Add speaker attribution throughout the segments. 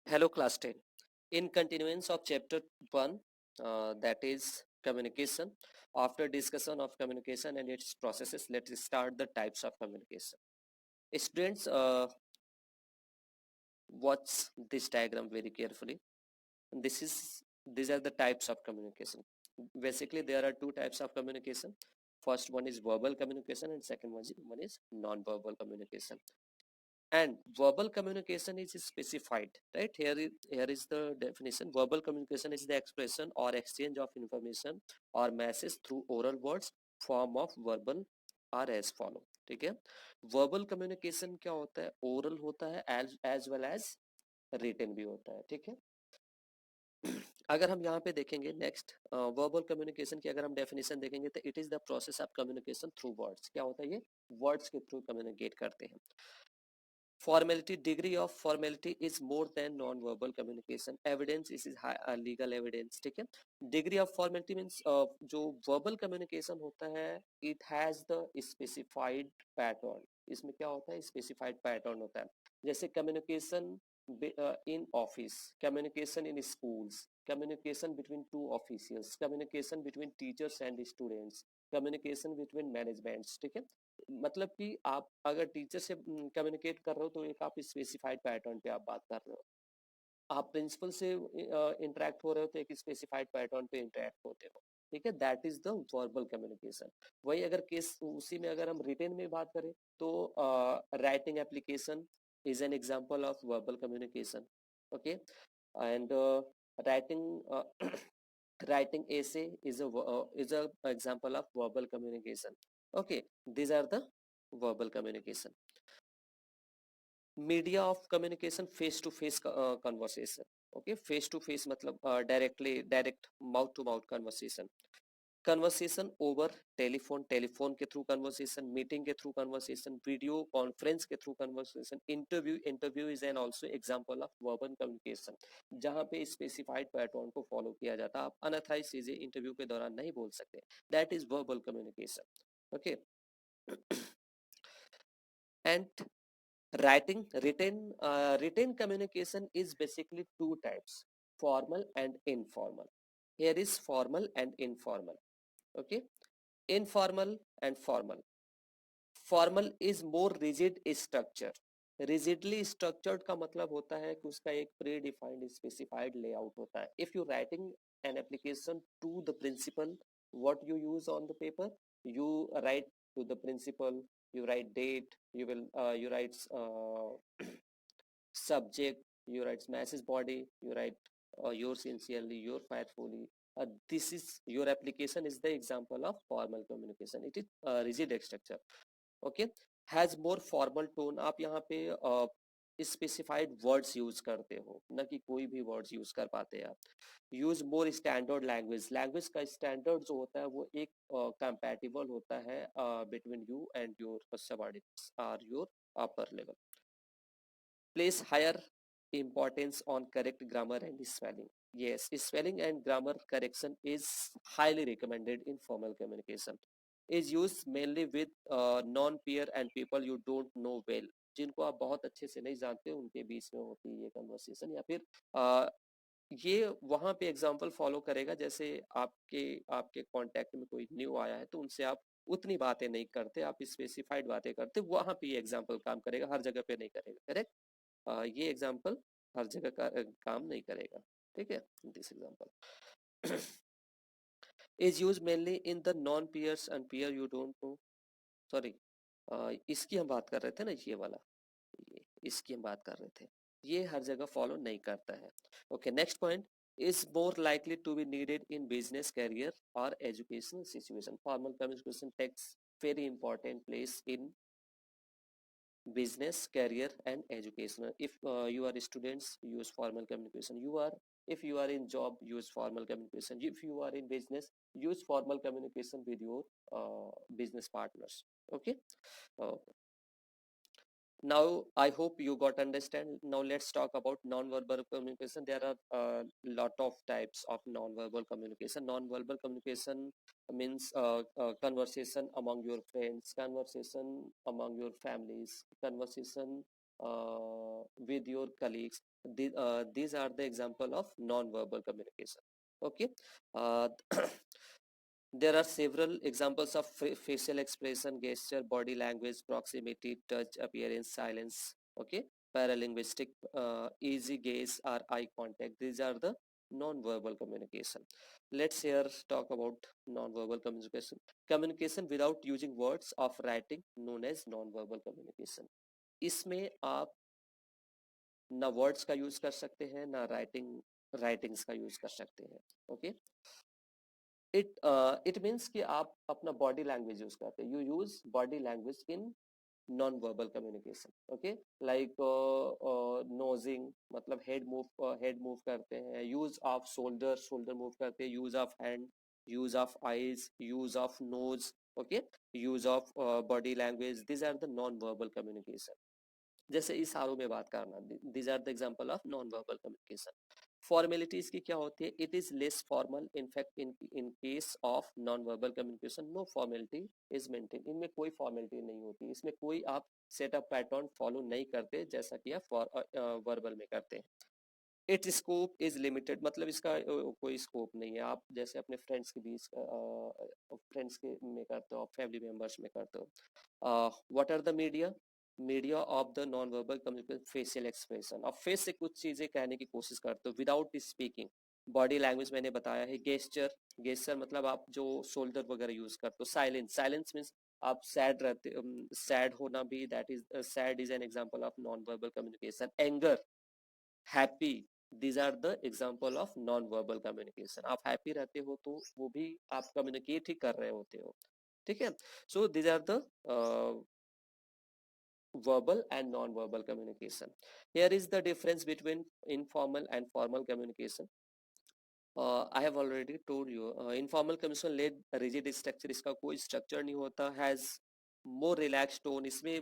Speaker 1: Hello class 10. In continuance of chapter 1, that is communication, after discussion of communication and its processes, let's start the types of communication. Students, watch this diagram very carefully. These are the types of communication. Basically, there are two types of communication. First one is verbal communication and second one is non-verbal communication. And verbal communication is specified, right? Here is the definition. Verbal communication is the expression or exchange of information or message through oral words, form of verbal are as follow. ठीक है, verbal communication क्या होता है? Oral होता है as well as written भी होता है. ठीक है, अगर हम यहाँ पे देखेंगे नेक्स्ट वर्बल कम्युनिकेशन की अगर हम डेफिनेशन देखेंगे तो it is the process of communication through words. क्या होता है? ये वर्ड्स के थ्रू कम्युनिकेट करते हैं. Formality, degree of formality is more than non-verbal communication. Evidence is high, legal evidence. ठीक है, degree of formality means जो verbal communication होता है it has the specified pattern. इसमें क्या होता है? specified pattern होता है. जैसे communication in office, communication in schools, communication between two officials, communication between teachers and students, communication between managements. ठीक है, मतलब कि आप अगर टीचर से कम्युनिकेट कर रहे हो तो एक आप स्पेसिफाइड पैटर्न पे आप बात कर रहे हो. आप प्रिंसिपल से इंटरेक्ट हो रहे हो तो एक स्पेसिफाइड पैटर्न पे इंटरेक्ट होते हो. ठीक है, that is the verbal communication. वही अगर केस उसी में अगर हम रिटेन में बात करें तो writing application is an example of verbal communication. Okay, and writing writing essay is a example of verbal communication. Okay, these are the verbal communication. Media of communication, face to face conversation. Okay, face to face मतलब direct mouth to mouth conversation. Conversation over telephone, telephone के through conversation, meeting के through conversation, video conference के through conversation, interview. Interview is an also example of verbal communication जहां पे specified pattern को follow किया जाता है. आप अनअथराइज चीजें इंटरव्यू के दौरान नहीं बोल सकते. That is verbal communication. Okay, and writing written communication is basically two types, formal and informal. Here is formal and informal. Okay, informal and formal. Formal is more rigid structure. Rigidly structured का मतलब होता है कि उसका एक pre defined specified layout होता है. If you writing an application to the principal, what you use on the paper, you write to the principal, you write date, you write subject, you write message body, you write yours sincerely, your faithfully. This is your application is the example of formal communication. It is rigid structure. Okay, has more formal tone. आप यहाँ पे specified words use करते हो, न कि कोई भी words use कर पाते हैं आप. Use more standard language. Language का स्टैंडर्ड जो होता है वो एक कंपैटिबल होता है between you and your subordinates और your upper level. Place higher importance on correct grammar and spelling. Yes, spelling and grammar correction is highly recommended in formal communication. Is used mainly with non-peer and people you don't know well. जिनको आप बहुत अच्छे से नहीं जानते उनके बीच में होती है ये कन्वर्सेशन. या फिर ये वहां पे एग्जांपल फॉलो करेगा जैसे आपके आपके कांटेक्ट में कोई न्यू आया है तो उनसे आप उतनी बातें नहीं करते, आप स्पेसिफाइड बातें करते. वहां पे ये एग्जांपल काम करेगा, हर जगह पे नहीं करेगा. करेक्ट, ये एग्जाम्पल हर जगह का काम नहीं करेगा. ठीक है, this example is use mainly in the non peers and peer you don't know. Sorry, इसकी हम बात कर रहे थे ना, ये वाला, ये इसकी हम बात कर रहे थे. ये हर जगह फॉलो नहीं करता है. Okay, next point is more likely to be needed in business, career or educational situation. Formal communication takes very important place in business, career and education. If you are students, use formal communication. If you are in job, use formal communication. If you are in business, use formal communication with your business partners. Okay, uh, now I hope you got understand. Now let's talk about non-verbal communication. There are a lot of types of non-verbal communication. Non-verbal communication means conversation among your friends, conversation among your families, conversation with your colleagues. These are the example of non-verbal communication. Okay. uh, there are several examples of facial expression, gesture, body language, proximity, touch, appearance, silence. Okay. Paralinguistic, easy gaze or eye contact. These are the non-verbal communication. Let's here talk about non-verbal communication. Communication without using words of writing, known as non-verbal communication. इसमें आप ना words का use कर सकते हैं, ना writings का use कर सकते हैं. ओके. इट मीन्स कि आप अपना बॉडी लैंग्वेज यूज करते हैं. You use body language in non verbal communication. Okay. Like nodding, मतलब हेड मूव करते हैं. Use of shoulder, shoulder move करते हैं. Use of hand, use of eyes, use of nose. Okay. Use of body language. This are the non verbal communication. जैसे इशारों में बात करना. These are the example of non verbal communication. Formalities की क्या होती है? It is less formal. In fact in case of non verbal communication no formality is maintain. इनमें कोई फॉर्मेलिटी नहीं होती. इसमें कोई आप सेटअप पैटर्न फॉलो नहीं करते जैसा कि आप वर्बल में करते हैं. इट स्कोप इज लिमिटेड, मतलब इसका कोई स्कोप नहीं है. आप जैसे अपने फ्रेंड्स के बीच, फ्रेंड्स के में करते हो, फैमिली मेंबर्स में करते हो. What are the media of the non verbal communication? Facial expression. और फेस से कुछ चीजें कहने की कोशिश करते हो विदाउट स्पीकिंग. बॉडी लैंग्वेज मैंने बताया है. गेस्चर, गेस्चर मतलब आप जो शोल्डर वगैरह यूज करते हो. साइलेंस, साइलेंस मीन्स आप सैड रहते, सैड होना भी, that is sad is an example of non verbal communication. Anger, happy, these are the example of non verbal communication. आप हैप्पी रहते हो तो वो भी आप कम्युनिकेट ही कर रहे होते हो. ठीक है. So these are the verbal and non-verbal communication. Here is the difference between informal and formal communication. I have already told you. Informal communication led rigid structure. इसका कोई structure नहीं होता. Has more relaxed tone. इसमें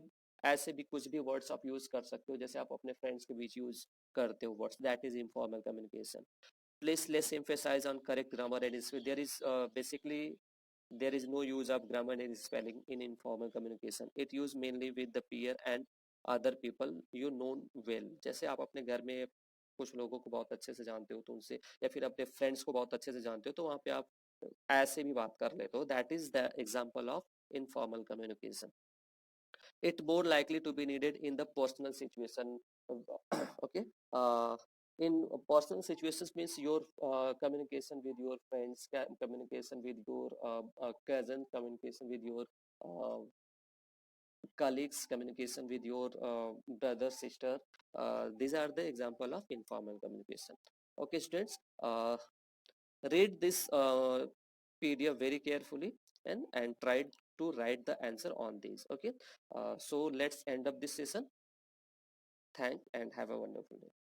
Speaker 1: ऐसे भी कुछ भी words आप use कर सकते हो जैसे आप अपने friends के बीच use करते हो words. That is informal communication. Place less emphasis on correct grammar and speech. There is basically there is no use of grammar and spelling in informal communication. It used mainly with the peer and other people you know well. जैसे आप अपने घर में कुछ लोगों को बहुत अच्छे से जानते हो तो उनसे, या फिर अपने फ्रेंड्स को बहुत अच्छे से जानते हो तो वहाँ पे आप ऐसे भी बात कर लेते हो. That is the example of informal communication. It more likely to be needed in the personal situation. Okay. In personal situations means your communication with your friends, communication with your cousin, communication with your uh, colleagues, communication with your brother, sister. These are the example of informal communication. Okay, students, read this PDF very carefully and try to write the answer on these. Okay. So let's end up this session. Thank and have a wonderful day.